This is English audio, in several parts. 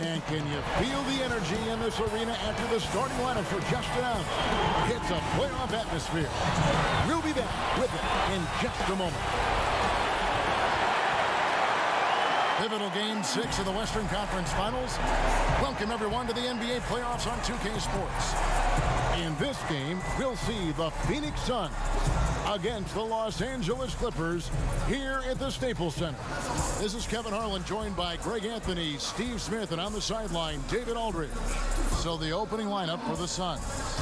And can you feel the energy in this arena after the starting lineup for just announced? It's a playoff atmosphere. We'll be back with it in just a moment. Pivotal Game 6 of the Western Conference Finals. Welcome, everyone, to the NBA playoffs on 2K Sports. In this game, we'll see the Phoenix Suns against the Los Angeles Clippers here at the Staples Center. This is Kevin Harlan, joined by Greg Anthony, Steve Smith, and on the sideline, David Aldridge. So the opening lineup for the Suns.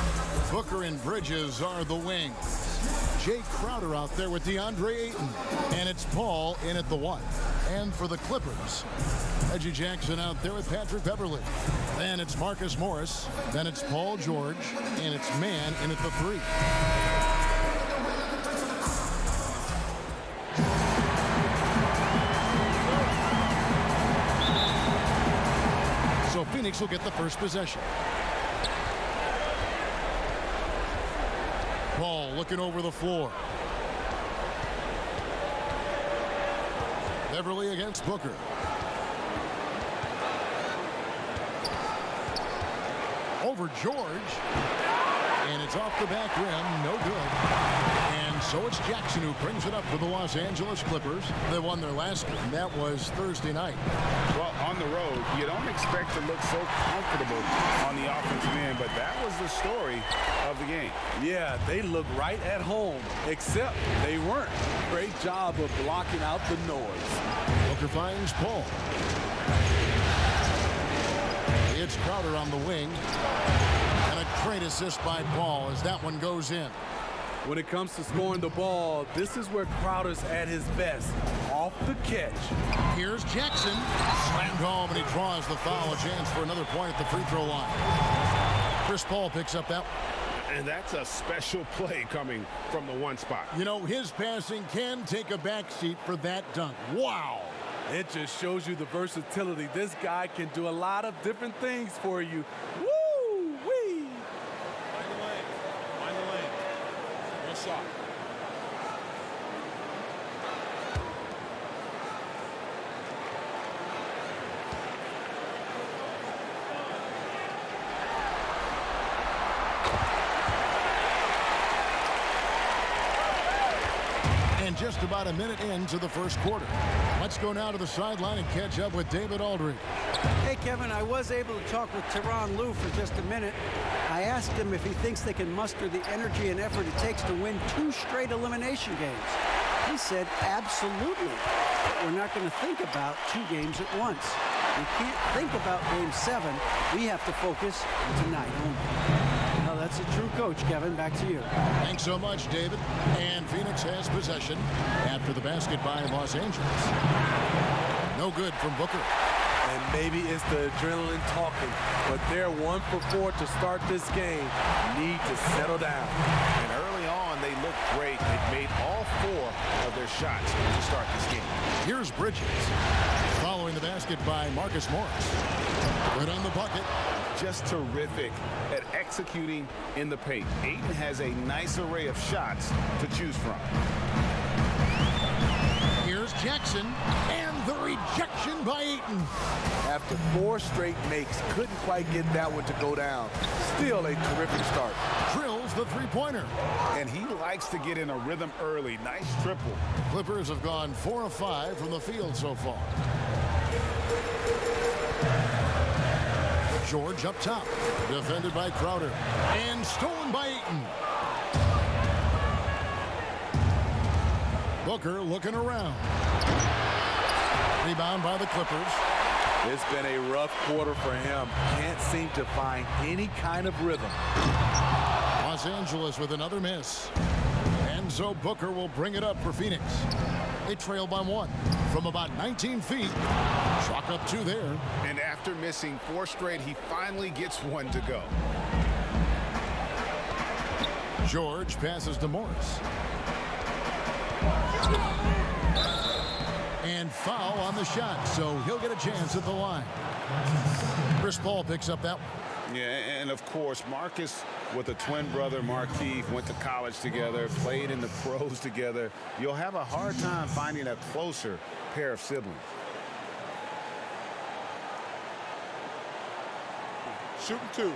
Booker and Bridges are the wings. Jay Crowder out there with DeAndre Ayton. And it's Paul in at the 1. And for the Clippers, Reggie Jackson out there with Patrick Beverley. Then it's Marcus Morris. Then it's Paul George. And it's Mann in at the 3. So Phoenix will get the first possession. Paul looking over the floor. Beverly against Booker. Over George. And it's off the back rim. No good. And so it's Jackson who brings it up for the Los Angeles Clippers. They won their last game. That was Thursday night. Well, on the road, you don't expect to look so comfortable on the offensive end, but that was the story of the game. Yeah, they look right at home, except they weren't. Great job of blocking out the noise. Booker finds Paul. It's Crowder on the wing. And a great assist by Paul as that one goes in. When it comes to scoring the ball, this is where Crowder's at his best. Off the catch. Here's Jackson. Slammed home, and he draws the foul. A chance for another point at the free throw line. Chris Paul picks up that. And that's a special play coming from the 1 spot. You know, his passing can take a backseat for that dunk. Wow. It just shows you the versatility. This guy can do a lot of different things for you. Woo-wee. Find the lane. No shot. And just about a minute into the first quarter. Let's go now to the sideline and catch up with David Aldridge. Hey, Kevin, I was able to talk with Tyronn Lue for just a minute. I asked him if he thinks they can muster the energy and effort it takes to win 2 straight elimination games. He said, absolutely. But we're not going to think about 2 games at once. We can't think about Game 7. We have to focus on tonight only. Well, that's a true coach, Kevin. Back to you. Thanks so much, David. And Phoenix has possession after the basket by Los Angeles. No good from Booker. And maybe it's the adrenaline talking, but they're 1 for 4 to start this game. Need to settle down. And early on, they looked great. They made all 4 of their shots to start this game. Here's Bridges. Following the basket by Marcus Morris. Good on the bucket. Just terrific at executing in the paint. Ayton has a nice array of shots to choose from. Here's Jackson, and the rejection by Ayton. After 4 straight makes, couldn't quite get that one to go down. Still a terrific start. Drills the three-pointer. And he likes to get in a rhythm early. Nice triple. Clippers have gone 4 of 5 from the field so far. George up top, defended by Crowder, and stolen by Ayton. Booker looking around. Rebound by the Clippers. It's been a rough quarter for him. Can't seem to find any kind of rhythm. Los Angeles with another miss. And so Booker will bring it up for Phoenix. They trail by 1 from about 19 feet. Chalk up 2 there. And after missing 4 straight, he finally gets 1 to go. George passes to Morris. And foul on the shot, so he'll get a chance at the line. Chris Paul picks up that one. Yeah, and of course, Marcus with a twin brother, Markieff, went to college together, played in the pros together. You'll have a hard time finding a closer pair of siblings. shooting 2.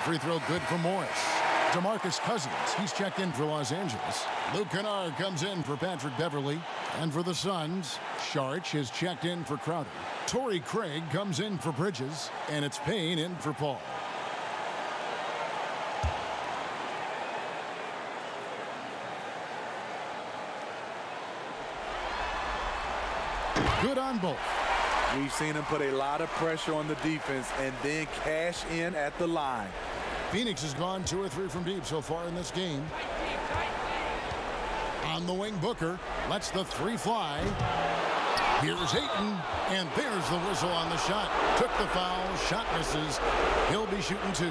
Free throw good for Morris. DeMarcus Cousins, he's checked in for Los Angeles. Luke Kennard comes in for Patrick Beverly. And for the Suns, Sharch is checked in for Crowder. Torrey Craig comes in for Bridges. And it's Payne in for Paul. Good on both. We've seen him put a lot of pressure on the defense and then cash in at the line. Phoenix has gone 2 or 3 from deep so far in this game. On the wing, Booker lets the 3 fly. Here's Ayton, and there's the whistle on the shot. Took the foul, shot misses. He'll be shooting 2.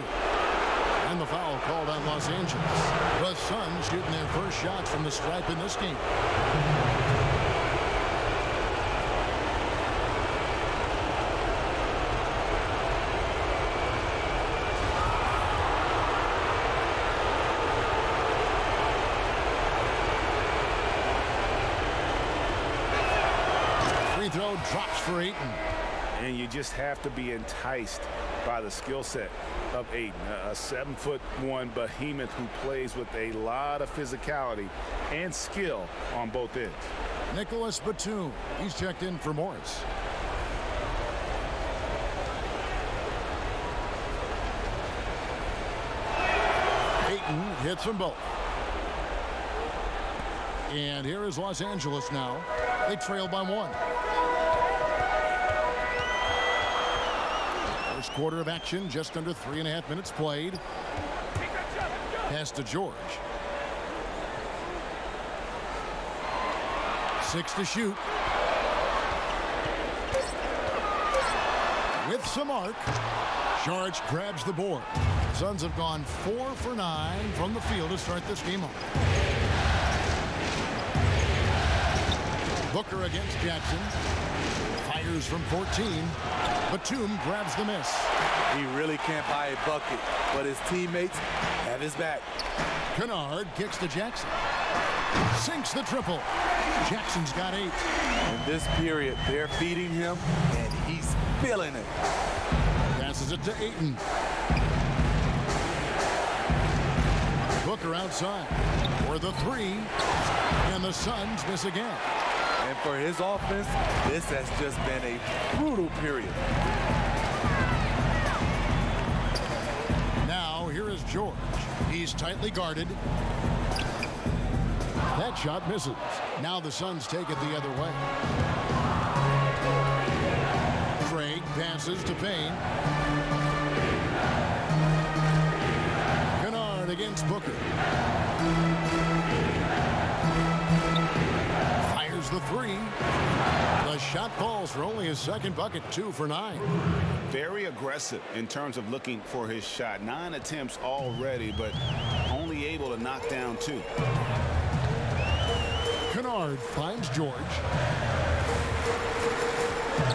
And the foul called on Los Angeles. The Suns shooting their first shots from the stripe in this game. Throw drops for Ayton. And you just have to be enticed by the skill set of Ayton, a 7'1" behemoth who plays with a lot of physicality and skill on both ends. Nicholas Batum, he's checked in for Morris. Ayton hits them both. And here is Los Angeles now. They trail by 1. First quarter of action, just under 3.5 minutes played. Pass to George. 6 to shoot. With some arc, George grabs the board. Suns have gone 4 for 9 from the field to start this game off. Booker against Jackson. Fires from 14. Batum grabs the miss. He really can't buy a bucket, but his teammates have his back. Kennard kicks to Jackson. Sinks the triple. Jackson's got 8. In this period, they're feeding him, and he's feeling it. Passes it to Ayton. Booker outside for the 3. And the Suns miss again. And for his offense, this has just been a brutal period. Now, here is George. He's tightly guarded. That shot misses. Now the Suns take it the other way. Craig passes to Payne. Kennard against Booker. The 3. The shot falls for only his second bucket, 2 for 9. Very aggressive in terms of looking for his shot. 9 attempts already, but only able to knock down 2. Kennard finds George.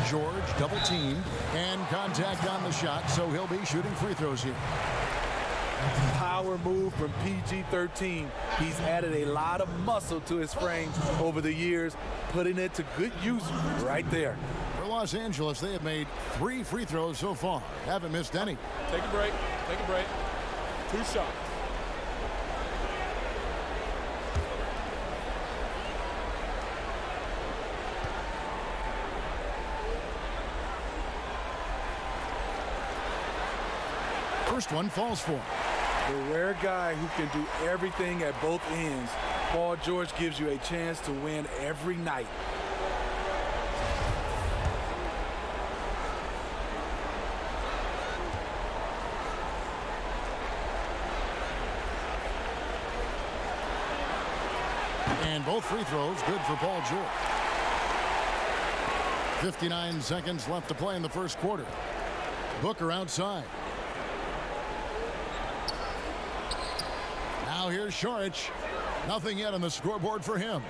George double teamed and contact on the shot, so he'll be shooting free throws here. Power move from PG-13. He's added a lot of muscle to his frame over the years, putting it to good use right there. For Los Angeles, they have made 3 free throws so far. Haven't missed any. Take a break. Take a break. 2 shots. First one falls for him. The rare guy who can do everything at both ends. Paul George gives you a chance to win every night. And both free throws good for Paul George. 59 seconds left to play in the first quarter. Booker outside. Now here's Sharch. Nothing yet on the scoreboard for him.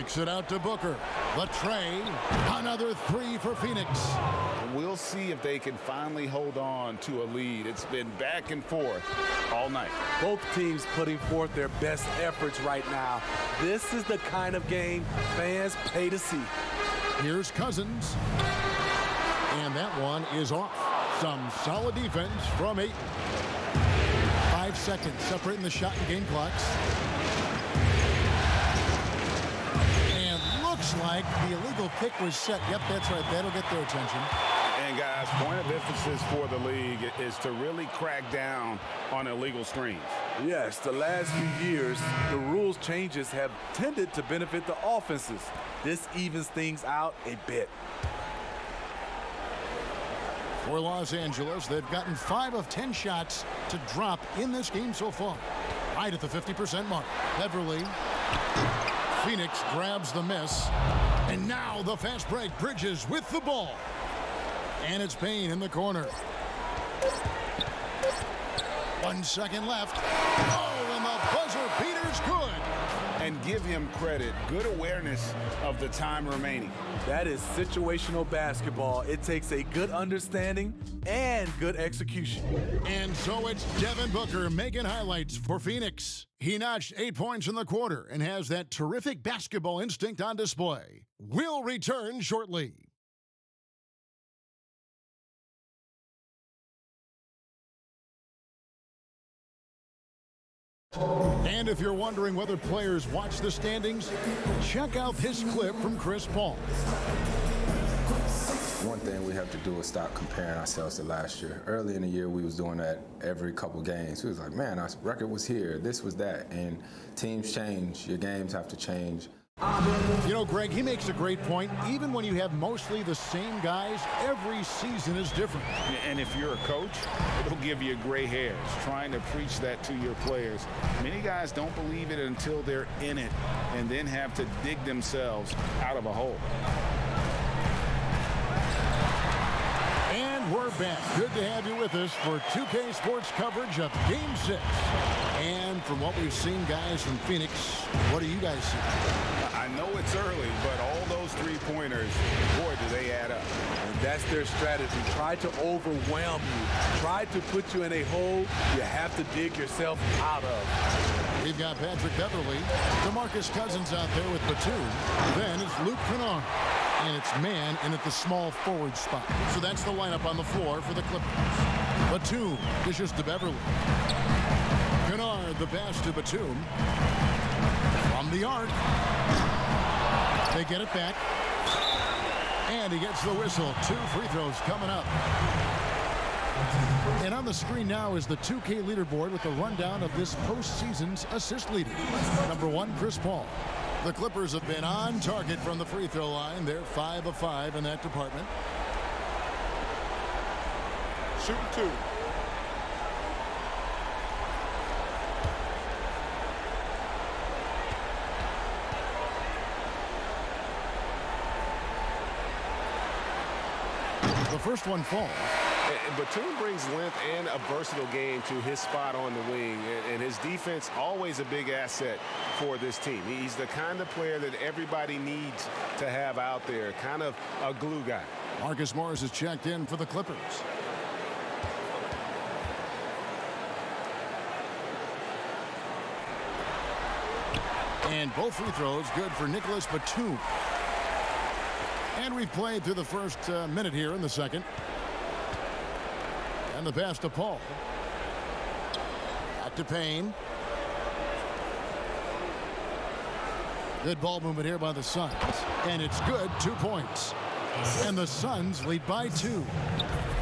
Kicks it out to Booker. The tray. Another three for Phoenix. We'll see if they can finally hold on to a lead. It's been back and forth all night. Both teams putting forth their best efforts right now. This is the kind of game fans pay to see. Here's Cousins. And that one is off. Some solid defense from Ayton. 5 seconds separating the shot and game clocks. And looks like the illegal kick was set. Yep, that's right. That'll get their attention. And guys, point of emphasis for the league is to really crack down on illegal screens. Yes, the last few years, the rules changes have tended to benefit the offenses. This evens things out a bit. For Los Angeles, they've gotten 5 of 10 shots to drop in this game so far. Right at the 50% mark. Beverly. Phoenix grabs the miss. And now the fast break. Bridges with the ball. And it's Payne in the corner. 1 second left. Oh, and the buzzer beater's good. And give him credit. Good awareness of the time remaining. That is situational basketball. It takes a good understanding and good execution. And so it's Devin Booker making highlights for Phoenix. He notched 8 points in the quarter and has that terrific basketball instinct on display. We'll return shortly. And if you're wondering whether players watch the standings, check out this clip from Chris Paul. One thing we have to do is stop comparing ourselves to last year. Early in the year, we was doing that every couple games. We was like, man, our record was here, this was that. And teams change, your games have to change. You know, Greg, he makes a great point. Even when you have mostly the same guys, every season is different. And if you're a coach, it'll give you gray hairs trying to preach that to your players. Many guys don't believe it until they're in it and then have to dig themselves out of a hole. And we're back. Good to have you with us for 2K Sports coverage of Game 6. And from what we've seen, guys, from Phoenix, what do you guys see? I know it's early, but all those three-pointers, boy, do they add up. And that's their strategy. Try to overwhelm you. Try to put you in a hole you have to dig yourself out of. We've got Patrick Beverly, DeMarcus Cousins out there with Batum. Then it's Luke Kennard. And it's man in at the small forward spot. So that's the lineup on the floor for the Clippers. Batum dishes to Beverly. Kennard the pass to Batum. From the arc. They get it back. And he gets the whistle. 2 free throws coming up. And on the screen now is the 2K leaderboard with a rundown of this postseason's assist leader. Number 1, Chris Paul. The Clippers have been on target from the free throw line. They're 5 of 5 in that department. Shooting 2. The first one falls. Batum brings length and a versatile game to his spot on the wing, and his defense always a big asset for this team. He's the kind of player that everybody needs to have out there, kind of a glue guy. Marcus Morris is checked in for the Clippers. And both free throws good for Nicholas Batum. And we've played through the first minute here in the second. And the pass to Paul. Back to Payne. Good ball movement here by the Suns. And it's good, 2 points. And the Suns lead by 2.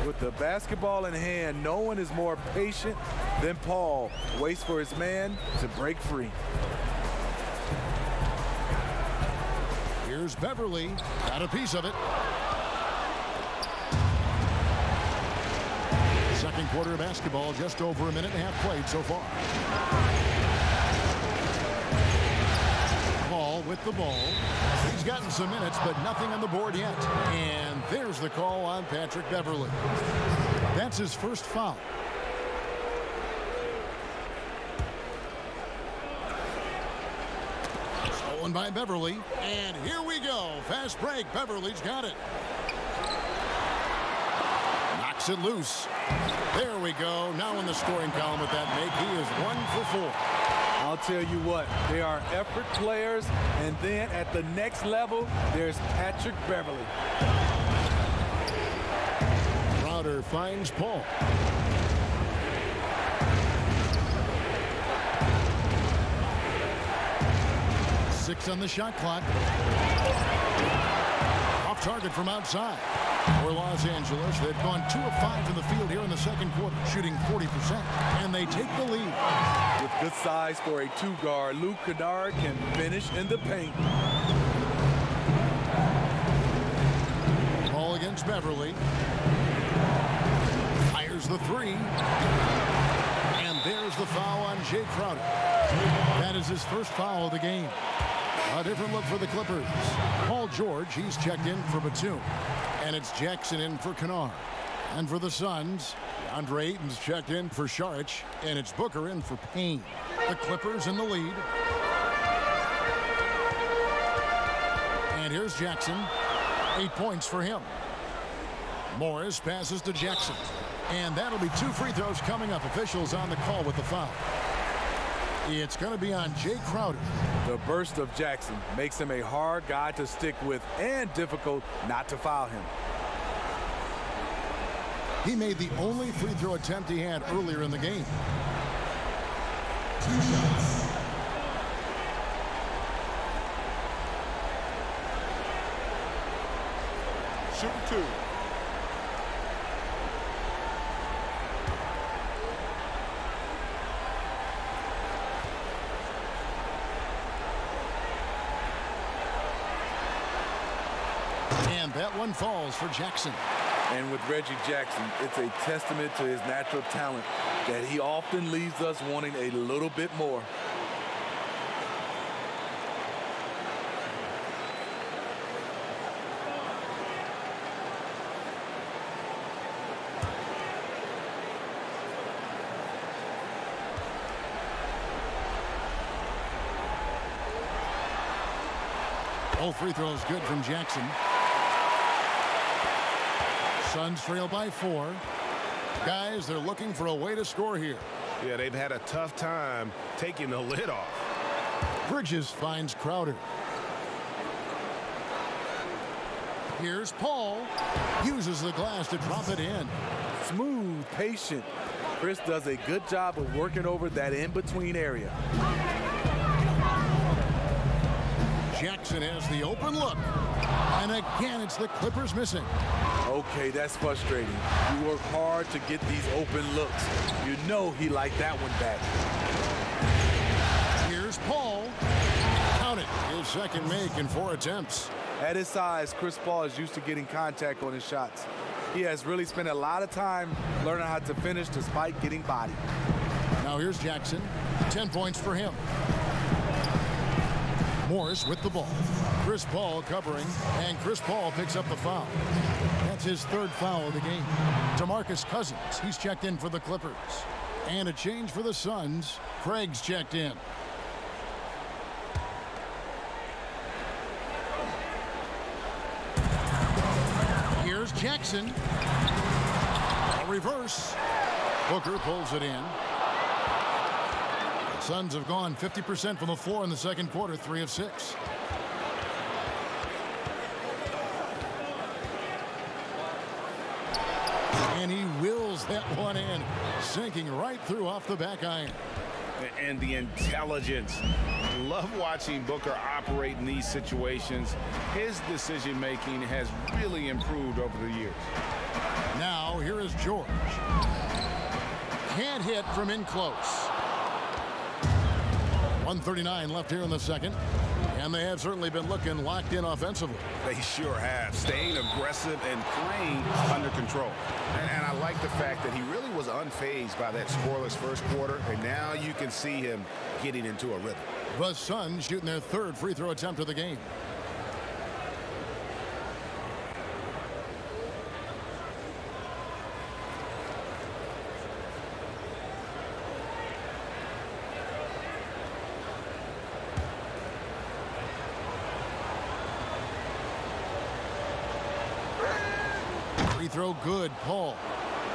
With the basketball in hand, no one is more patient than Paul. Waits for his man to break free. Here's Beverly. Got a piece of it. Second quarter of basketball, just over a minute and a half played so far. Paul with the ball. He's gotten some minutes, but nothing on the board yet. And there's the call on Patrick Beverly. That's his first foul. So Stolen by Beverly. And here we go. Fast break. Beverly's got it. Knocks it loose. There we go. Now in the scoring column with that make, he is 1 for 4. I'll tell you what, they are effort players, and then at the next level, there's Patrick Beverly. Crowder finds Paul. Six on the shot clock. Off target from outside. For Los Angeles, they've gone 2 of 5 from the field here in the second quarter, shooting 40%, and they take the lead. With good size for a 2-guard, Luke Kennard can finish in the paint. Ball against Beverly. Fires the 3. And there's the foul on Jay Crowder. That is his first foul of the game. A different look for the Clippers. Paul George, he's checked in for Batum. And it's Jackson in for Kennard. And for the Suns, Andre Ayton's checked in for Saric. And it's Booker in for Payne. The Clippers in the lead. And here's Jackson. 8 points for him. Morris passes to Jackson. And that'll be 2 free throws coming up. Officials on the call with the foul. It's going to be on Jay Crowder. The burst of Jackson makes him a hard guy to stick with and difficult not to foul him. He made the only free throw attempt he had earlier in the game. 2 shots. Shooting 2. And that one falls for Jackson. And with Reggie Jackson, it's a testament to his natural talent that he often leaves us wanting a little bit more. All free throws good from Jackson. Suns trail by 4. Guys, they're looking for a way to score here. Yeah, they've had a tough time taking the lid off. Bridges finds Crowder. Here's Paul. Uses the glass to drop it in. Smooth, patient. Chris does a good job of working over that in-between area. Jackson has the open look. And again, it's the Clippers missing. Okay, that's frustrating. You work hard to get these open looks. You know he liked that one back. Here's Paul. Count it. His second make in 4 attempts. At his size, Chris Paul is used to getting contact on his shots. He has really spent a lot of time learning how to finish despite getting bodied. Now here's Jackson. 10 points for him. Morris with the ball. Chris Paul covering, and Chris Paul picks up the foul. That's his 3rd foul of the game. DeMarcus Cousins, he's checked in for the Clippers. And a change for the Suns. Craig's checked in. Here's Jackson. A reverse. Booker pulls it in. Suns have gone 50% from the floor in the second quarter, 3 of 6. And he wills that one in, sinking right through off the back iron. And the intelligence. Love watching Booker operate in these situations. His decision-making has really improved over the years. Now, here is George. Can't hit from in close. 1:39 left here in the second. And they have certainly been looking locked in offensively. They sure have, staying aggressive and playing under control. And I like the fact that he really was unfazed by that scoreless first quarter, and now you can see him getting into a rhythm. The Suns shooting their 3rd free throw attempt of the game. Free throw good, Paul.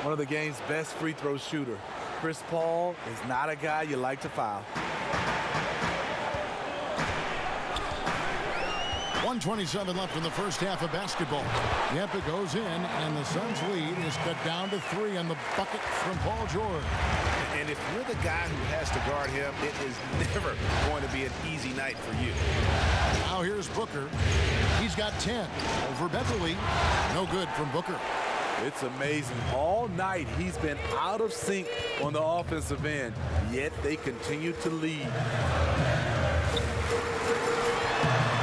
One of the game's best free throw shooter. Chris Paul is not a guy you like to foul. 1:27 left in the first half of basketball. Yep, it goes in, and the Suns' lead is cut down to 3 on the bucket from Paul George. And if you're the guy who has to guard him, it is never going to be an easy night for you. Now here's Booker. He's got 10 over Beverly. No good from Booker. It's amazing. All night he's been out of sync on the offensive end, yet they continue to lead.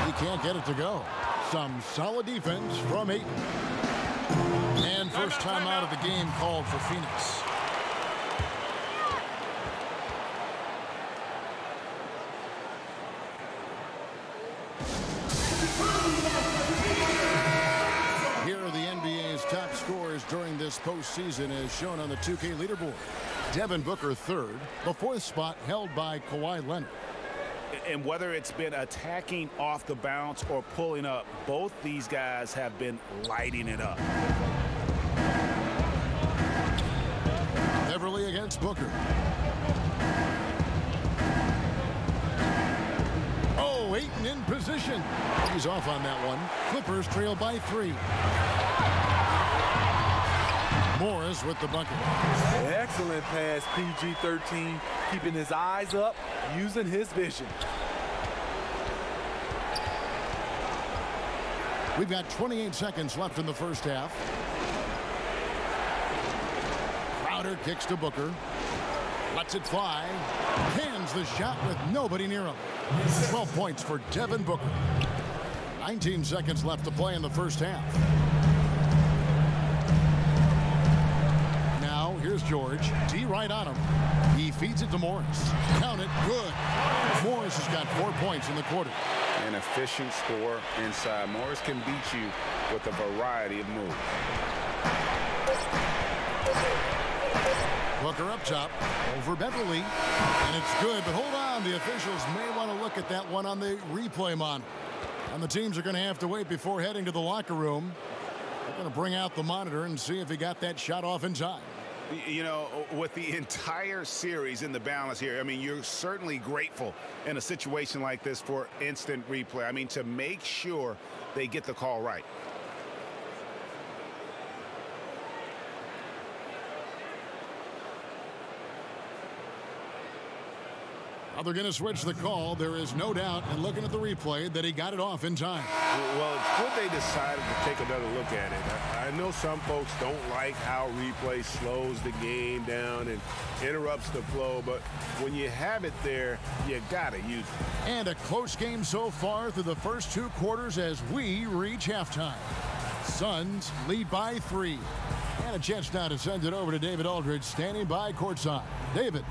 He can't get it to go. Some solid defense from Ayton. And first time out of the game called for Phoenix. Here are the NBA's top scorers during this postseason as shown on the 2K leaderboard. Devin Booker third, the fourth spot held by Kawhi Leonard. And whether it's been attacking off the bounce or pulling up, both these guys have been lighting it up. Beverly against Booker. Oh, Ayton in position. He's off on that one. Clippers trail by 3. Morris with the bucket. Excellent pass, PG-13, keeping his eyes up, using his vision. We've got 28 seconds left in the first half. Crowder kicks to Booker. Lets it fly. Hands the shot with nobody near him. 12 points for Devin Booker. 19 seconds left to play in the first half. Now here's George. D right on him. He feeds it to Morris. Count it. Good. Morris has got 4 points in the quarter. An efficient score inside. Morris can beat you with a variety of moves. Booker up top over Beverly, and it's good, but hold on, the officials may want to look at that one on the replay monitor, and the teams are going to have to wait before heading to the locker room. They're going to bring out the monitor and see if he got that shot off in time. You know, with the entire series in the balance here, I mean, you're certainly grateful in a situation like this for instant replay. I mean, to make sure they get the call right. Now they're going to switch the call. There is no doubt, and looking at the replay, that he got it off in time. Well, it's good they decided to take another look at it. I know some folks don't like how replay slows the game down and interrupts the flow, but when you have it there, you got to use it. And a close game so far through the first 2 quarters as we reach halftime. Suns lead by 3. And a chance now to send it over to David Aldridge, standing by courtside. David.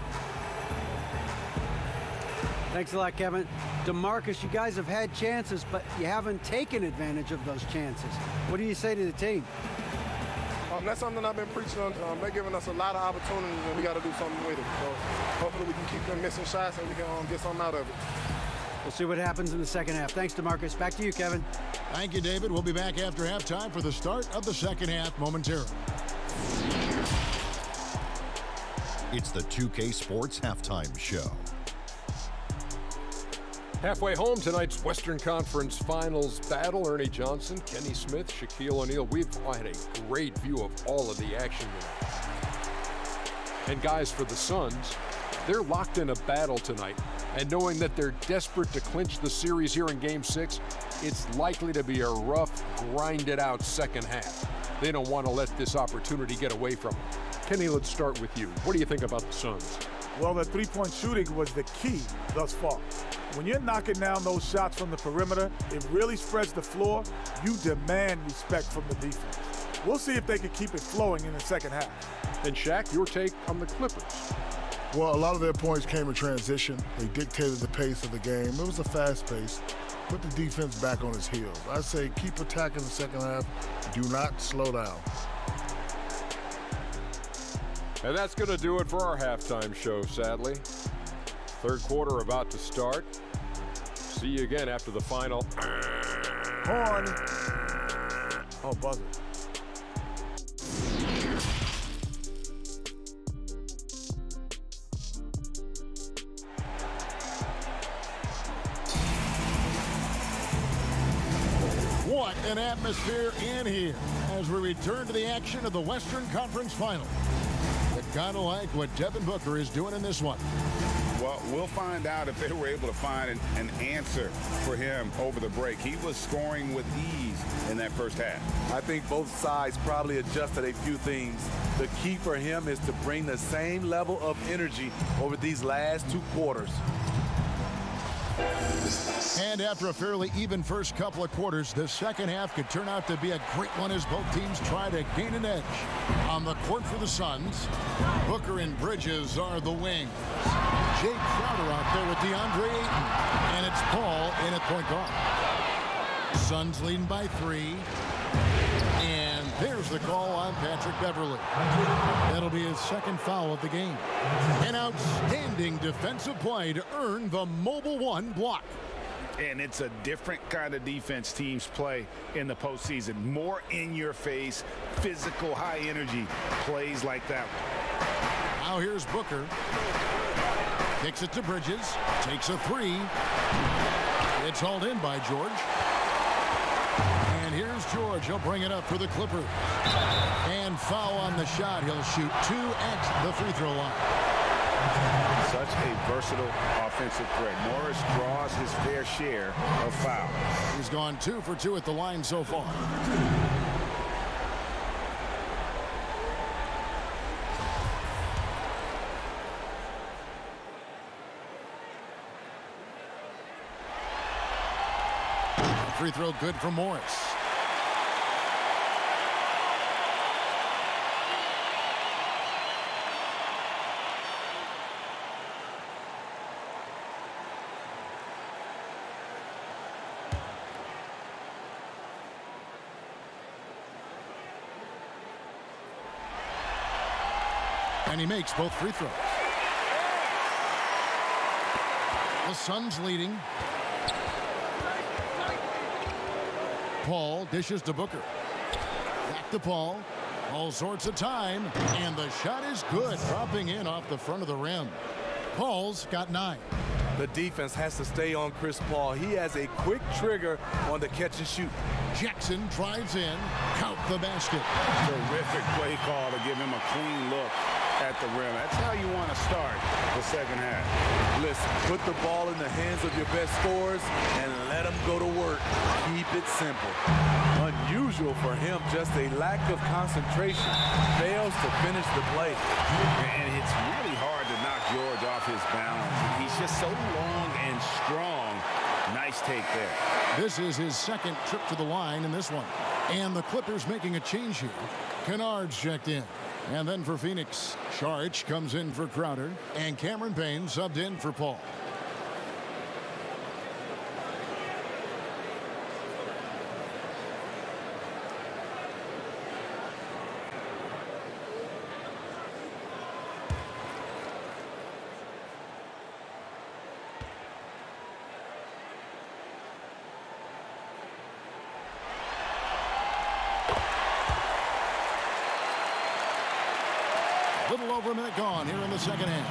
Thanks a lot, Kevin. DeMarcus, you guys have had chances, but you haven't taken advantage of those chances. What do you say to the team? That's something I've been preaching on. They're giving us a lot of opportunities, and we got to do something with it. So hopefully we can keep them missing shots and we can get something out of it. We'll see what happens in the second half. Thanks, DeMarcus. Back to you, Kevin. Thank you, David. We'll be back after halftime for the start of the second half momentarily. It's the 2K Sports Halftime Show. Halfway home, tonight's Western Conference Finals battle. Ernie Johnson, Kenny Smith, Shaquille O'Neal. We've had a great view of all of the action tonight. And guys, for the Suns, they're locked in a battle tonight. And knowing that they're desperate to clinch the series here in Game 6, it's likely to be a rough, grinded-out second half. They don't want to let this opportunity get away from them. Kenny, let's start with you. What do you think about the Suns? Well, the three-point shooting was the key thus far. When you're knocking down those shots from the perimeter, it really spreads the floor. You demand respect from the defense. We'll see if they can keep it flowing in the second half. And Shaq, your take on the Clippers? Well, a lot of their points came in transition. They dictated the pace of the game. It was a fast pace. Put the defense back on its heels. I say keep attacking the second half. Do not slow down. And that's going to do it for our halftime show, sadly. Third quarter about to start. See you again after the final. Horn. Oh, buzzer. an atmosphere in here as we return to the action of the Western Conference Finals. But kind of like what Devin Booker is doing in this one. Well, we'll find out if they were able to find an answer for him over the break. He was scoring with ease in that first half. I think both sides probably adjusted a few things. The key for him is to bring the same level of energy over these last 2 quarters. And after a fairly even first couple of quarters, the second half could turn out to be a great one as both teams try to gain an edge. On the court for the Suns, Booker and Bridges are the wings. Jay Crowder out there with DeAndre Ayton. And it's Paul in at point guard. Suns leading by 3. And there's the call on Patrick Beverley. That'll be his second foul of the game. An outstanding defensive play to earn the Mobile One block. And it's a different kind of defense teams play in the postseason. More in-your-face, physical, high-energy plays like that one. Now here's Booker. Kicks it to Bridges. Takes a 3. It's hauled in by George. And here's George. He'll bring it up for the Clippers. And foul on the shot. He'll shoot 2 at the free throw line. Such a versatile offensive threat. Morris draws his fair share of fouls. He's gone 2 for 2 at the line so far. Free throw good for Morris. And he makes both free throws. The Suns leading. Paul dishes to Booker. Back to Paul. All sorts of time. And the shot is good. Dropping in off the front of the rim. Paul's got 9. The defense has to stay on Chris Paul. He has a quick trigger on the catch and shoot. Jackson drives in. Count the basket. Terrific play call to give him a clean look at the rim. That's how you want to start the second half. Listen, put the ball in the hands of your best scorers and let them go to work. Keep it simple. Unusual for him, just a lack of concentration. Fails to finish the play. And it's really hard to knock George off his balance. He's just so long and strong. Nice take there. This is his second trip to the line in this one. And the Clippers making a change here. Kennard's checked in. And then for Phoenix, Saric comes in for Crowder. And Cameron Payne subbed in for Paul. Little over a minute gone here in the second half.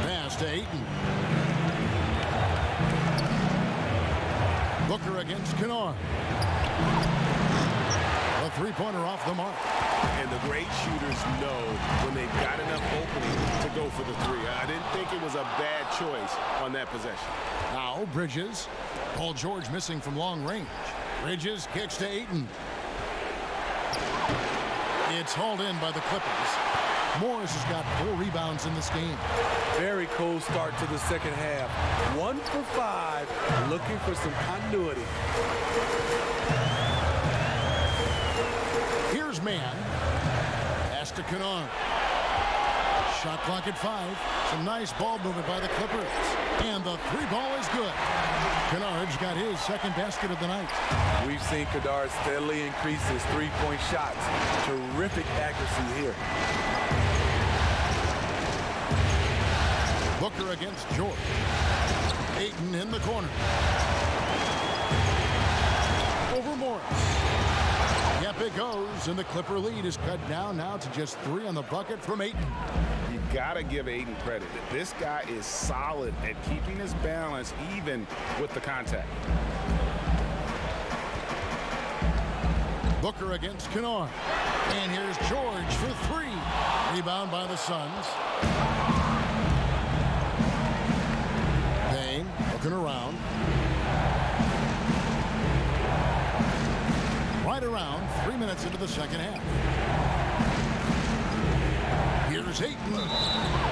Pass to Ayton. Booker against Kennard. A three-pointer off the mark. And the great shooters know when they've got enough opening to go for the 3. I didn't think it was a bad choice on that possession. Now Bridges. Paul George missing from long range. Bridges kicks to Ayton. It's hauled in by the Clippers. Morris has got 4 rebounds in this game. Very cold start to the second half. 1 for 5, looking for some continuity. Here's man. Pass to Kennard. Shot clock at 5. Some nice ball movement by the Clippers. And the 3 ball is good. Kennard's got his second basket of the night. We've seen Kennard steadily increase his 3-point shots. Terrific accuracy here. Booker against George. Ayton in the corner. Over Morris. Yep, it goes, and the Clipper lead is cut down now to just 3 on the bucket from Ayton. You gotta give Ayton credit. This guy is solid at keeping his balance even with the contact. Booker against Kennard. And here's George for three. Rebound by the Suns. Payne looking around. Right around 3 minutes into the second half. Here's Ayton.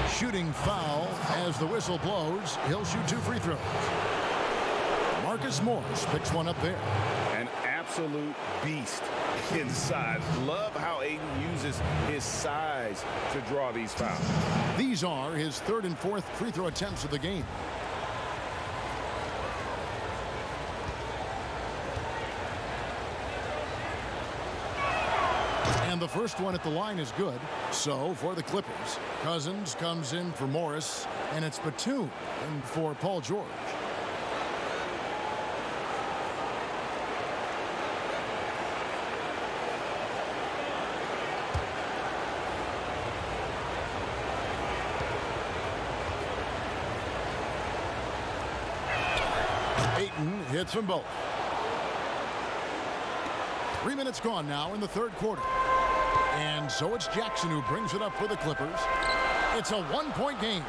Shooting foul as the whistle blows. He'll shoot 2 free throws. Marcus Morris picks one up there. An absolute beast inside. Love how Ayton uses his size to draw these fouls. These are his 3rd and 4th free throw attempts of the game. And the first one at the line is good. So for the Clippers, Cousins comes in for Morris, and it's Batum in for Paul George. Ayton hits them both. 3 minutes gone now in the 3rd quarter. And so it's Jackson who brings it up for the Clippers. It's a 1-point game.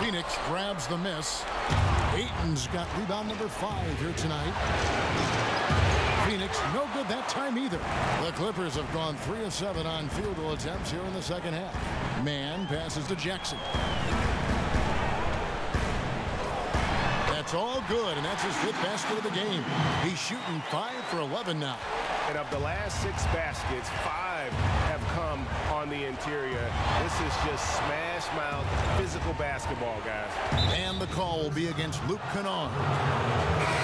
Phoenix grabs the miss. Ayton's got rebound number 5 here tonight. Phoenix no good that time either. The Clippers have gone 3 of 7 on field goal attempts here in the second half. Mann passes to Jackson. That's all good, and that's his 5th basket of the game. He's shooting 5 for 11 now. And of the last 6 baskets, 5 have come on the interior. This is just smash mouth physical basketball, guys. And the call will be against Luke Kennard.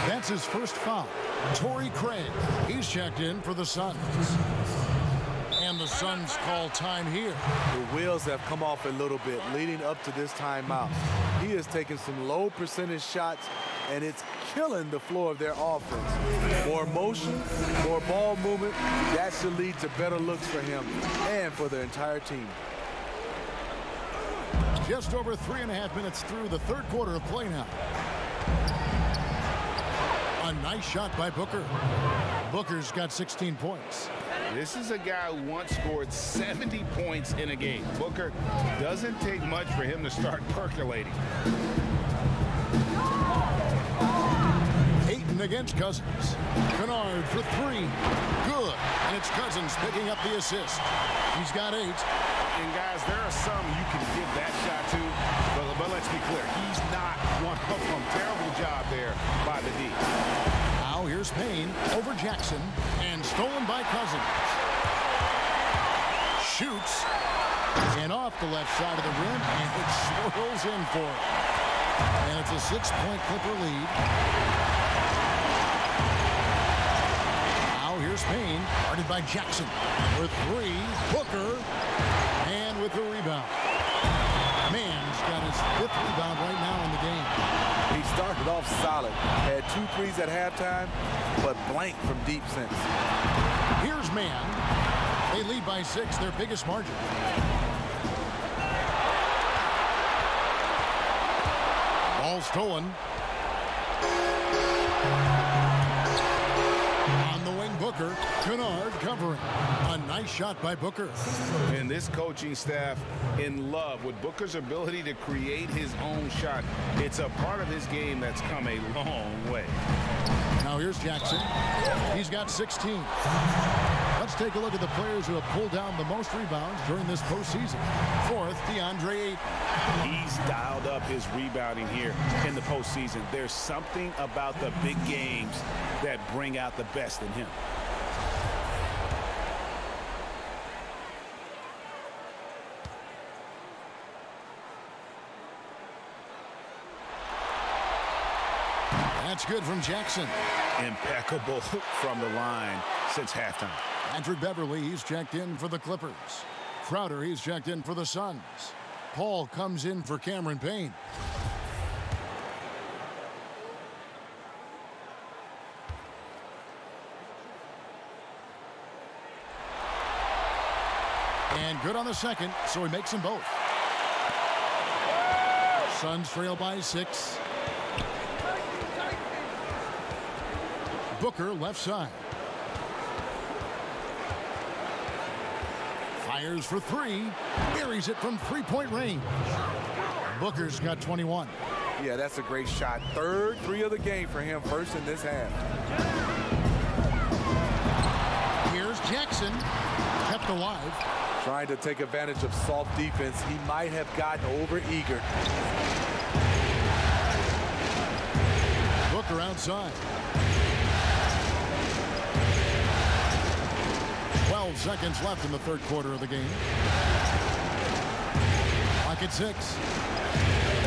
That's his first foul. Torrey Craig, he's checked in for the Suns. And the Suns call time here. The wheels have come off a little bit leading up to this timeout. He has taken some low percentage shots, and it's killing the floor of their offense. More motion, more ball movement, that should lead to better looks for him and for the entire team. Just over 3.5 minutes through the 3rd quarter of play now. A nice shot by Booker. Booker's got 16 points. This is a guy who once scored 70 points in a game. Booker doesn't take much for him to start percolating. Ayton against Cousins. Kennard for 3. Good. And it's Cousins picking up the assist. He's got 8. And guys, there are some you can give that shot to, but let's be clear, he's not one of them. Terrible job there by the D. Now here's Payne over Jackson, and stolen by Cousins. Shoots, and off the left side of the rim, and it swirls in for it. And it's a 6-point Clipper lead. Now here's Payne, guarded by Jackson. For 3, Booker, and with the rebound. Mann's got his 5th rebound right now in the game. He started off solid, had 2 threes at halftime, but blank from deep since. Here's Mann. They lead by 6, their biggest margin. Ball stolen. On the wing, Booker. Kennard covering. A nice shot by Booker. And this coaching staff in love with Booker's ability to create his own shot. It's a part of his game that's come a long way. Now here's Jackson. He's got 16. Let's take a look at the players who have pulled down the most rebounds during this postseason. 4th, DeAndre Ayton. He's dialed up his rebounding here in the postseason. There's something about the big games that bring out the best in him. That's good from Jackson. Impeccable from the line since halftime. Patrick Beverly, he's checked in for the Clippers. Crowder, he's checked in for the Suns. Paul comes in for Cameron Payne. And good on the second, so he makes them both. Suns trail by 6. Booker left side. Fires for three. Buries it from three-point range. Booker's got 21. Yeah, that's a great shot. Third three of the game for him, first in this half. Here's Jackson. Kept alive. Trying to take advantage of soft defense. He might have gotten over-eager. Booker outside. 12 seconds left in the third quarter of the game. Clock at 6.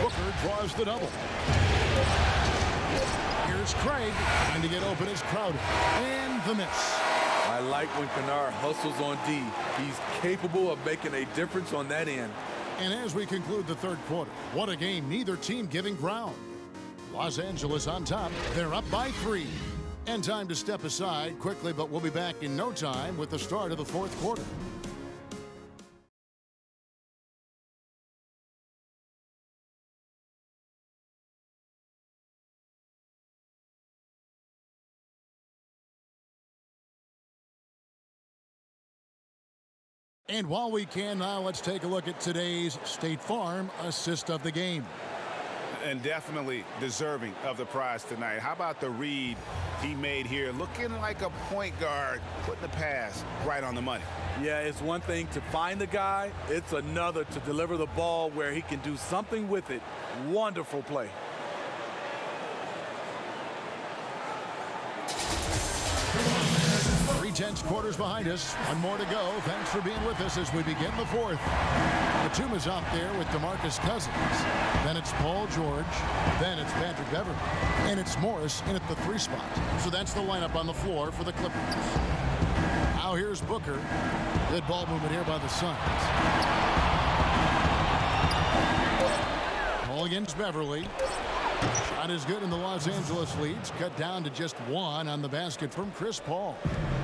Booker draws the double. Here's Craig. Trying to get open is Crowder. And the miss. I like when Kennard hustles on D. He's capable of making a difference on that end. And as we conclude the third quarter, what a game, neither team giving ground. Los Angeles on top. They're up by 3. And time to step aside quickly, but we'll be back in no time with the start of the fourth quarter. And while we can now, let's take a look at today's State Farm assist of the game. And definitely deserving of the prize tonight. How about the read he made here? Looking like a point guard, putting the pass right on the money. Yeah, it's one thing to find the guy. It's another to deliver the ball where he can do something with it. Wonderful play. Tense quarters behind us. One more to go. Thanks for being with us as we begin the fourth. Rtomb is out there with DeMarcus Cousins. Then it's Paul George. Then it's Patrick Beverly. And it's Morris in at the 3 spot. So that's the lineup on the floor for the Clippers. Now here's Booker. Good ball movement here by the Suns. Ball against Beverly. Shot is good, and the Los Angeles leads cut down to just 1 on the basket from Chris Paul.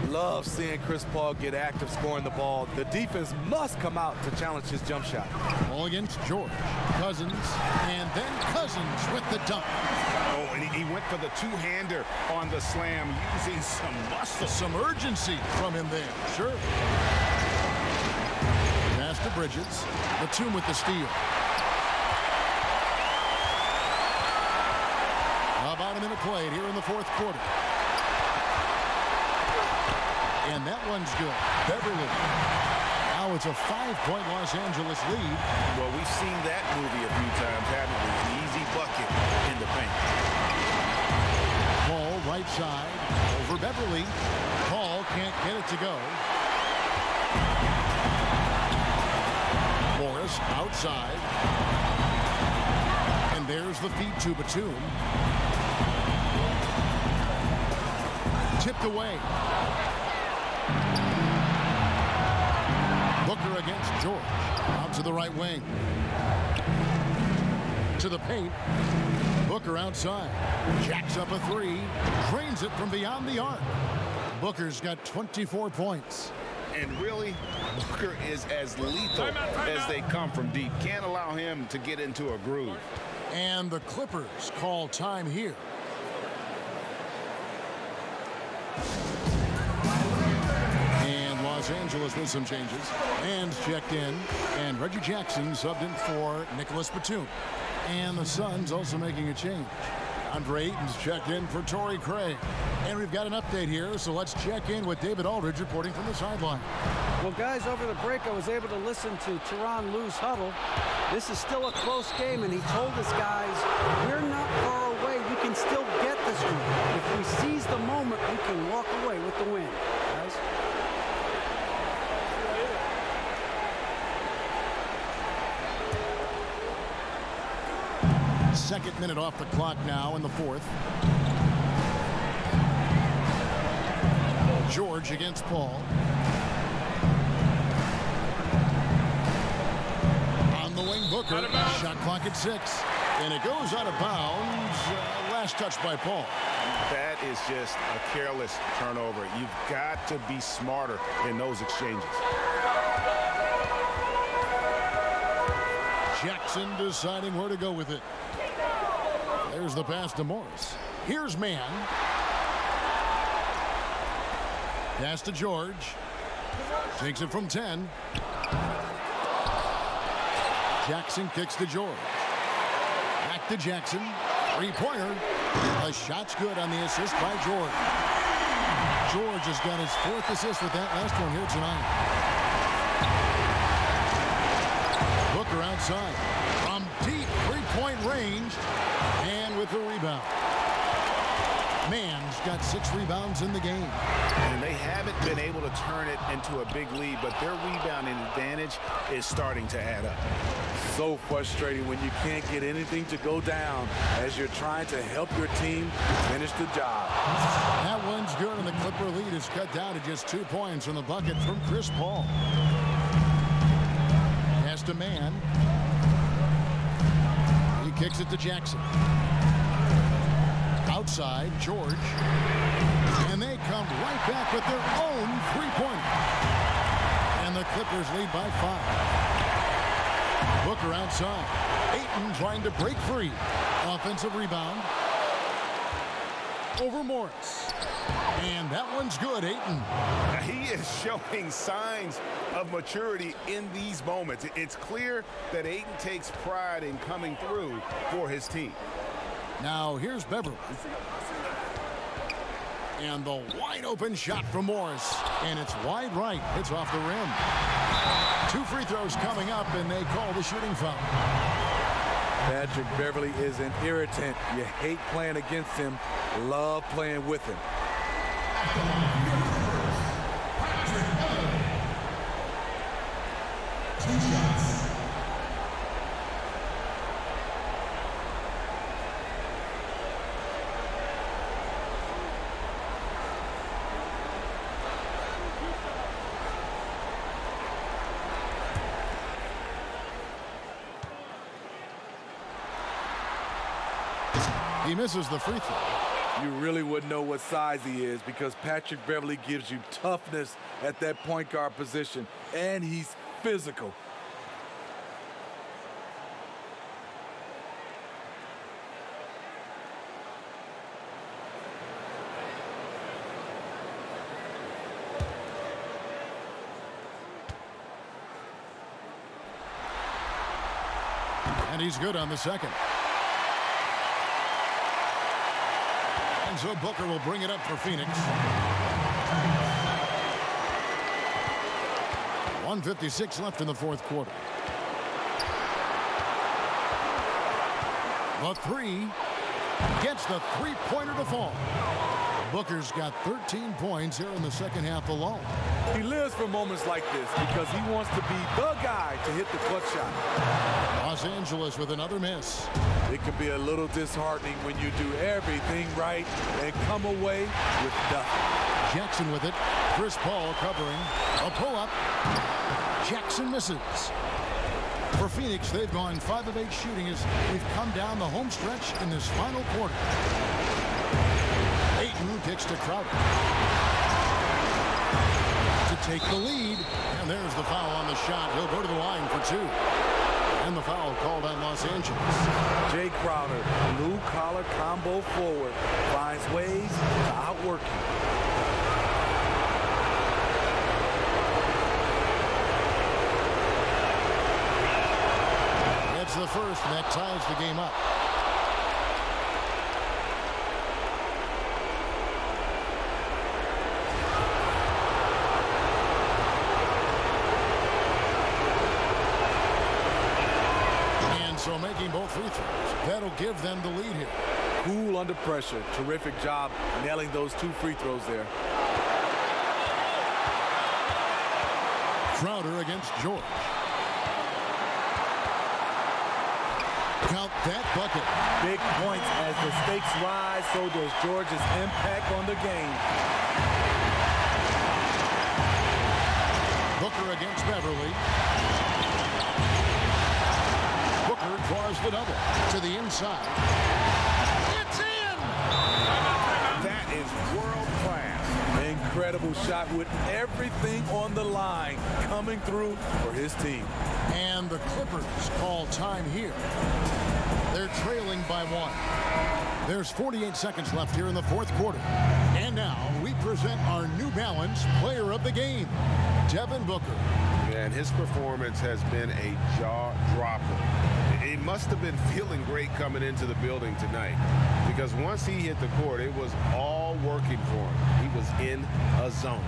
Love seeing Chris Paul get active scoring the ball. The defense must come out to challenge his jump shot. Ball against George. Cousins, and then Cousins with the dunk. Oh, and he went for the two-hander on the slam, using some muscle. Some urgency from him there. Sure. Pass to Bridges. Rtomb with the steal. About a minute played here in the fourth quarter. And that one's good. Beverly. Now it's a 5-point Los Angeles lead. Well, we've seen that movie a few times, haven't we? An easy bucket in the paint. Paul right side over Beverly. Paul can't get it to go. Morris outside. And there's the feed to Batum. Tipped away. Booker against George. Out to the right wing. To the paint. Booker outside. Jacks up a 3. Drains it from beyond the arc. Booker's got 24 points. And really, Booker is as lethal as they come from deep. Can't allow him to get into a groove. And the Clippers call time here. And Los Angeles with some changes. And checked in. And Reggie Jackson subbed in for Nicholas Batum. And the Suns also making a change. Andre Ayton's checked in for Torrey Craig. And we've got an update here, so let's check in with David Aldridge reporting from the sideline. Well, guys, over the break, I was able to listen to Tyronn Lue's huddle. This is still a close game, and he told us, guys, we're not far away. We can still get this one. If we seize the moment, we can walk away with the win, guys. Second minute off the clock now in the fourth. George against Paul. On the wing, Booker. Shot clock at 6. And it goes out of bounds. Last touch by Paul. That is just a careless turnover. You've got to be smarter in those exchanges. Jackson deciding where to go with it. There's the pass to Morris. Here's Mann. Pass to George. Takes it from 10. Jackson kicks to George. Back to Jackson. Three-pointer. The shot's good on the assist by George. George has got his 4th assist with that last one here tonight. Booker outside. From deep three-point range. And with the rebound. Mann's got 6 rebounds in the game. And they haven't been able to turn it into a big lead, but their rebounding advantage is starting to add up. So frustrating when you can't get anything to go down as you're trying to help your team finish the job. That one's good, and the Clipper lead is cut down to just 2 points in the bucket from Chris Paul. Pass to Mann. He kicks it to Jackson. Outside, George. And they come right back with their own three-pointer. And the Clippers lead by 5. Booker outside. Ayton trying to break free. Offensive rebound. Over Morris. And that one's good, Ayton. He is showing signs of maturity in these moments. It's clear that Ayton takes pride in coming through for his team. Now here's Beverly. And the wide open shot from Morris. And it's wide right. It's off the rim. 2 free throws coming up, and they call the shooting foul. Patrick Beverly is an irritant. You hate playing against him, love playing with him. He misses the free throw. You really wouldn't know what size he is because Patrick Beverly gives you toughness at that point guard position, and he's physical. And he's good on the second. And so Booker will bring it up for Phoenix. 1:56 left in the 4th quarter. The 3 gets the three-pointer to fall. Booker's got 13 points here in the second half alone. He lives for moments like this because he wants to be the guy to hit the clutch shot. Los Angeles with another miss. It can be a little disheartening when you do everything right and come away with nothing. Jackson with it. Chris Paul covering. A pull-up. Jackson misses. For Phoenix, they've gone 5 of 8 shooting as we've come down the home stretch in this final quarter. Ayton kicks to Crowder. To take the lead. And there's the foul on the shot. He'll go to the line for 2. And the foul called on Los Angeles. Jay Crowder, blue collar combo forward, finds ways to outwork you. It's the first, and that ties the game up. So making both free throws. That'll give them the lead here. Cool under pressure. Terrific job nailing those 2 free throws there. Crowder against George. Count that bucket. Big points as the stakes rise, so does George's impact on the game. Booker against Beverly. Booker draws the double to the inside. It's in! That is world class. Incredible shot with everything on the line coming through for his team. And the Clippers call time here. They're trailing by 1. There's 48 seconds left here in the 4th quarter. And now we present our new balanced player of the game, Devin Booker. And his performance has been a jaw-dropper. He must have been feeling great coming into the building tonight, because once he hit the court, it was all working for him. He was in a zone.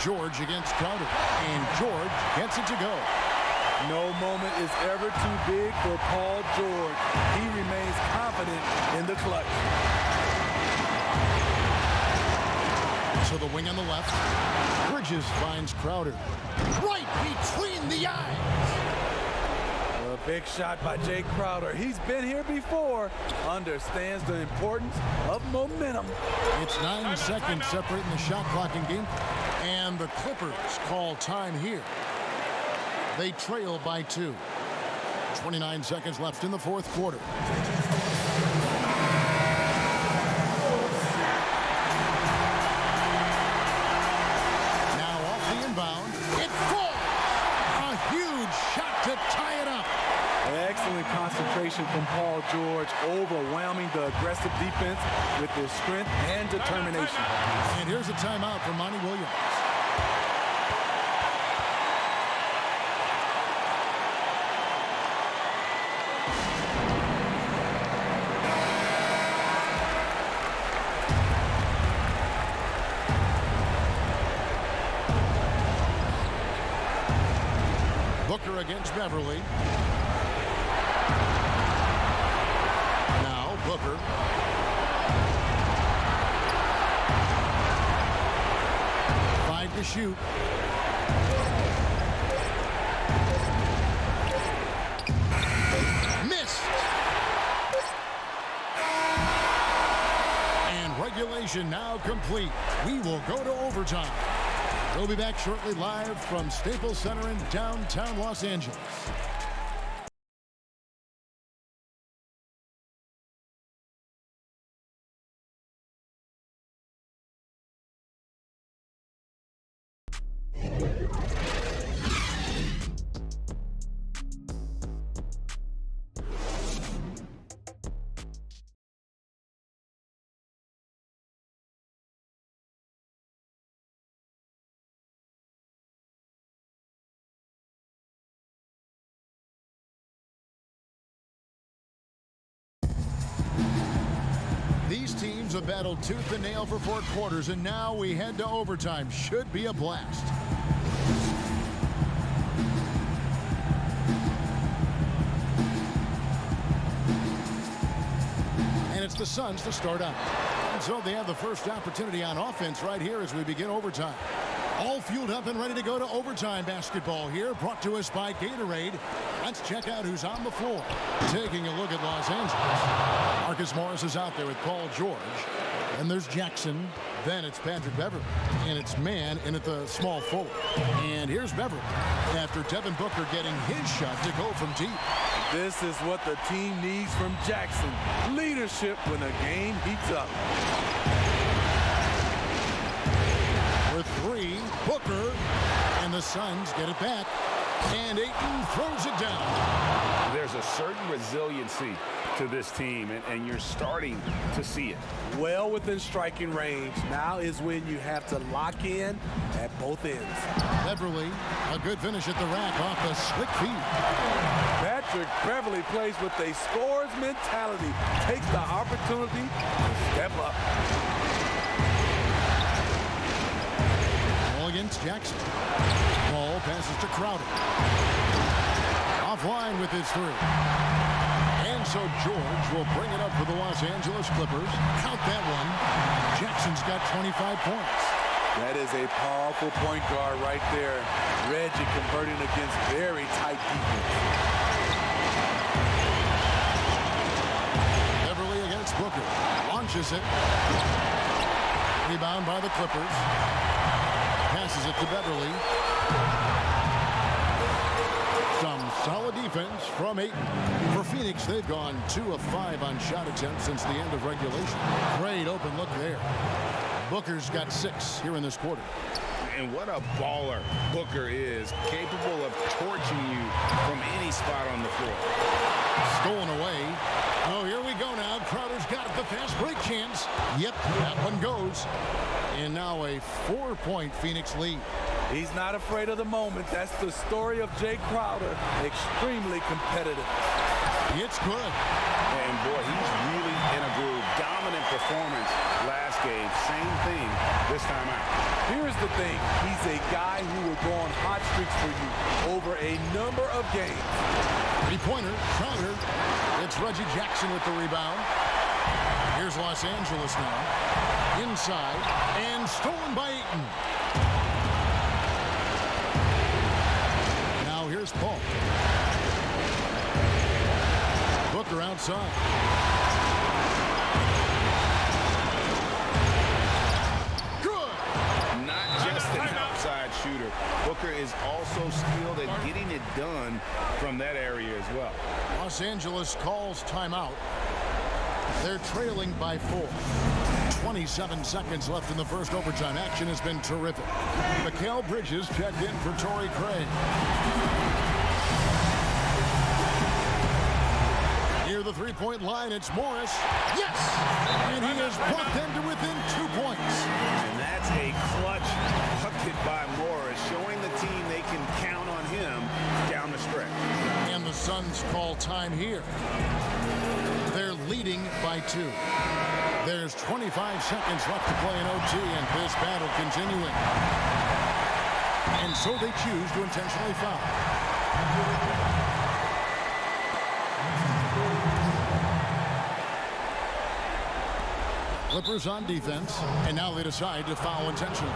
George against Crowder, and George gets it to go. No moment is ever too big for Paul George. He remains confident in the clutch. To the wing on the left. Bridges finds Crowder. Right between the eyes. A big shot by Jay Crowder. He's been here before. Understands the importance of momentum. It's 9 seconds separating the shot clock in game. And the Clippers call time here. They trail by 2. 29 seconds left in the fourth quarter. Excellent concentration from Paul George, overwhelming the aggressive defense with his strength and determination. And here's a timeout from Monty Williams. Booker against Beverly. Now Booker. Five to shoot. Missed. And regulation now complete. We will go to overtime. We'll be back shortly live from Staples Center in downtown Los Angeles. These teams have battled tooth and nail for 4 quarters, and now we head to overtime. Should be a blast. And it's the Suns to start out. And so they have the first opportunity on offense right here as we begin overtime. All fueled up and ready to go to overtime basketball here, brought to us by Gatorade. Let's check out who's on the floor. Taking a look at Los Angeles. Marcus Morris is out there with Paul George. And there's Jackson. Then it's Patrick Beverly. And it's Mann in at the small forward. And here's Beverly after Devin Booker getting his shot to go from deep. This is what the team needs from Jackson. Leadership when the game heats up. For 3, Booker, and the Suns get it back, and Ayton throws it down. There's a certain resiliency to this team, and you're starting to see it. Well within striking range. Now is when you have to lock in at both ends. Beverly, a good finish at the rack off the slick feed. Patrick Beverly plays with a scorer's mentality, takes the opportunity to step up. Against Jackson. Ball passes to Crowder. Offline with his 3. And so George will bring it up for the Los Angeles Clippers. Count that one. Jackson's got 25 points. That is a powerful point guard right there. Reggie converting against very tight defense. Beverly against Booker. Launches it. Rebound by the Clippers. Passes it to Beverly. Some solid defense from Ayton. For Phoenix, they've gone 2 of 5 on shot attempts since the end of regulation. Great open look there. Booker's got 6 here in this quarter. And what a baller Booker is, capable of torching you from any spot on the floor. Stolen away. got it, the fast break chance. Yep, that one goes. And now a 4-point Phoenix lead. He's not afraid of the moment. That's the story of Jay Crowder. Extremely competitive. It's good. And boy, he's really in a groove. Dominant performance last game. Same thing this time out. Here's the thing. He's a guy who will go on hot streaks for you over a number of games. Three-pointer, Crowder. It's Reggie Jackson with the rebound. Here's Los Angeles now. Inside, and stolen by Ayton. Now here's Paul. Booker outside. Good. Not just an outside shooter. Booker is also skilled at getting it done from that area as well. Los Angeles calls timeout. They're trailing by 4. 27 seconds left in the first overtime. Action has been terrific. Mikal Bridges checked in for Torrey Craig. Near the three-point line, it's Morris. Yes! And he has brought them to within 2 points. And that's a clutch bucket by Morris, showing the team they can count on him down the stretch. And the Suns call time here. They're leading by 2. There's 25 seconds left to play in OT, and this battle continuing. And so they choose to intentionally foul. Clippers on defense, and now they decide to foul intentionally.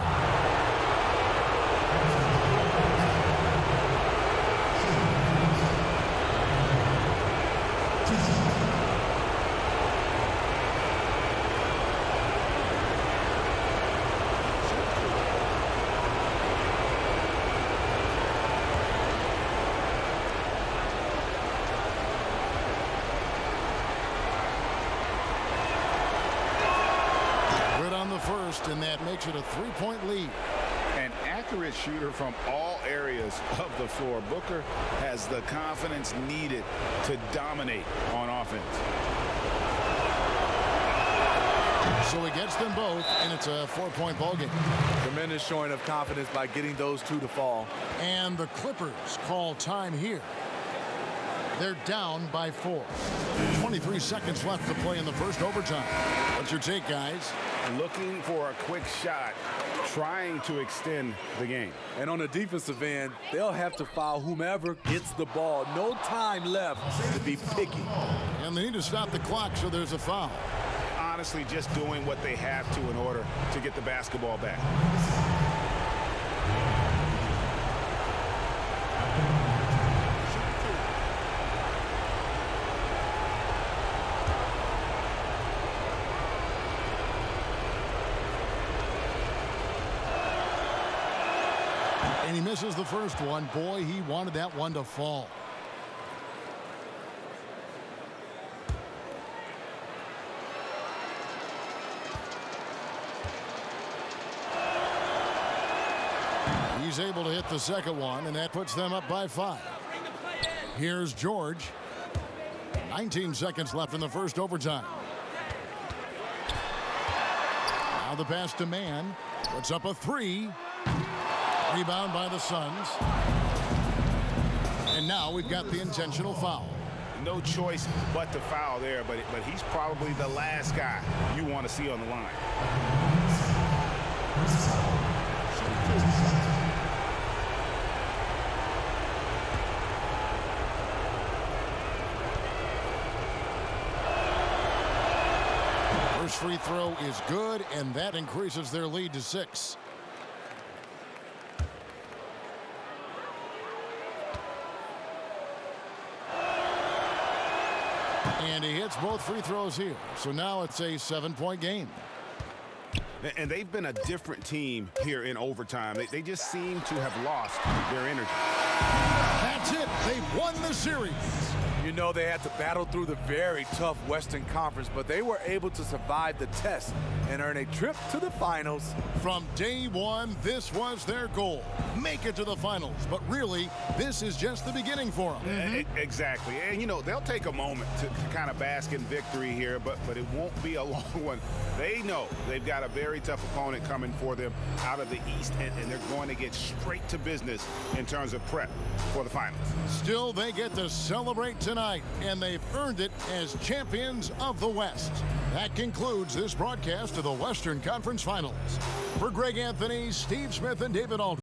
First, and that makes it a 3-point lead. An accurate shooter from all areas of the floor. Booker has the confidence needed to dominate on offense. So he gets them both, and it's a 4-point ballgame. Tremendous showing of confidence by getting those two to fall. And the Clippers call time here. They're down by 4. 23 seconds left to play in the first overtime. What's your take, guys? Looking for a quick shot, trying to extend the game. And on the defensive end, they'll have to foul whomever gets the ball. No time left to be picky. And they need to stop the clock, so there's a foul. Honestly, just doing what they have to in order to get the basketball back. And he misses the first one. Boy, he wanted that one to fall. He's able to hit the second one, and that puts them up by 5. Here's George. 19 seconds left in the first overtime. Now the pass to Mann. Puts up a 3. Rebound by the Suns. And now we've got the intentional foul. No choice but to foul there, but he's probably the last guy you want to see on the line. First free throw is good, and that increases their lead to 6. And he hits both free throws here. So now it's a 7-point game. And they've been a different team here in overtime. They just seem to have lost their energy. That's it. They've won the series. You know, they had to battle through the very tough Western Conference, but they were able to survive the test and earn a trip to the finals. From day one, this was their goal. Make it to the finals. But really, this is just the beginning for them. Exactly. And, you know, they'll take a moment to kind of bask in victory here, but it won't be a long one. They know they've got a very tough opponent coming for them out of the East, and they're going to get straight to business in terms of prep for the finals. Still, they get to celebrate tonight, and they've earned it as champions of the West. That concludes this broadcast of the Western Conference Finals. For Greg Anthony, Steve Smith, and David Aldridge.